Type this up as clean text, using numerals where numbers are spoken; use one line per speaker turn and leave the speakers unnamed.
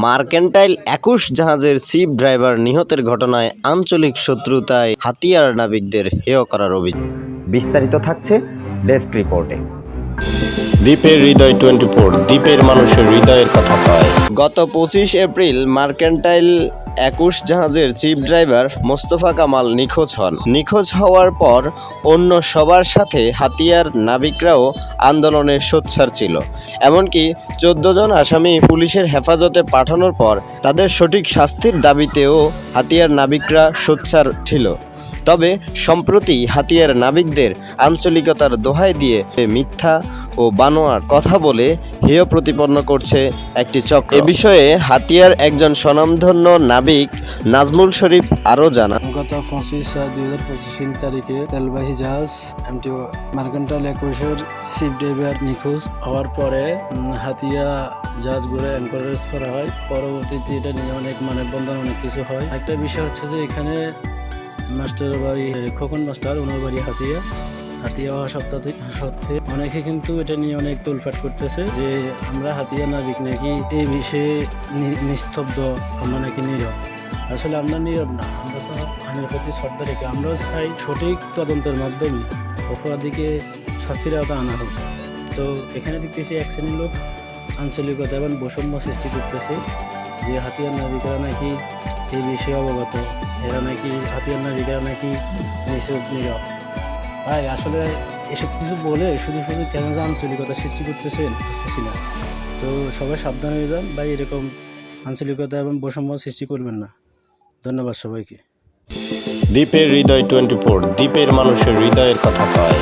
Mercantile ২১ জাহাজের sheep driver নিহতের ঘটনায় আঞ্চলিক শত্রুতায় হাতিয়ার নাবিকদের হেয় করার অভিযোগ। বিস্তারিত থাকছে ডেস্ক রিপোর্টে। দ্বীপের হৃদয় 24, দ্বীপের মানুষের হৃদয়ের কথা কয়। গত 25 এপ্রিল মার্কেন্টাইল ২১ জাহাজের চিফ ড্রাইভার মোস্তফা কামাল নিখোঁজ হন। নিখোঁজ হওয়ার পর অন্য সবার সাথে হাতিয়ার নাবিকরাও আন্দোলনে সোচ্চার ছিল। এমনকি ১৪ জন আসামি পুলিশের হেফাজতে পাঠানোর পর তাদের সঠিক শাস্তির দাবিতেও হাতিয়ার নাবিকরা সোচ্চার ছিল। তবে সম্প্রতি হাতিয়ার নাবিকদের আঞ্চলিকতার দোহাই দিয়ে মিথ্যা ও বানোয়ার কথা বলে হেয় প্রতিপন্ন করছে একটি চক্র। এ বিষয়ে হাতিয়ার একজন স্বনামধন্য নাবিক নাজমুল শরীফ আরও জানান,
গত 25/6/2025 তারিখে তেলবাহী জাহাজ এমটি মার্কেন্টাইল ২১-এর শিপ ড্রাইভার নিখোঁজ হওয়ার পরে হাতিয়া জাহাজগুলো এনকারেজ করা হয়। পরবর্তীতে এটা নিয়ে অনেক মানববন্ধন অনেক কিছু হয়। একটা বিষয় হচ্ছে যে এখানে মাস্টারের বাড়ি খোকন মাস্টার, ওনার বাড়ি হাতিয়া হওয়া সত্ত্বে অনেকে কিন্তু এটা নিয়ে অনেক তোলফাট করতেছে যে আমরা হাতিয়া নাবিক নাকি এই বিষয়ে নিস্তব্ধ, আমরা নাকি নীরব। আসলে আমরা নীরব না, আমরা তো আইনের প্রতি শ্রদ্ধা রেখে আমরাও চাই সঠিক তদন্তের মাধ্যমে অপরাধীকে শাস্তির আওতায় আনা হোক। তো এখানে দেখতেছি এক শ্রেণীর লোক আঞ্চলিকতা এবং বৈষম্য সৃষ্টি করতেছে যে হাতিয়ার নাবিকরা নাকি এই বিষয়ে অবগত, এরা নাকি হাতিয়ার নাবিকরা নাকি নিঃশব্দ নীরব। ভাই আসলে এসব কিছু বলে শুধু কেন যে আঞ্চলিকতা সৃষ্টি করতেছেন বুঝতেছি না। তো সবাই সাবধান হয়ে যান ভাই, এরকম আঞ্চলিকতা এবং বৈষম্য সৃষ্টি করবেন না। ধন্যবাদ সবাইকে।
দ্বীপের হৃদয় 24, দ্বীপের মানুষের হৃদয়ের কথা কয়।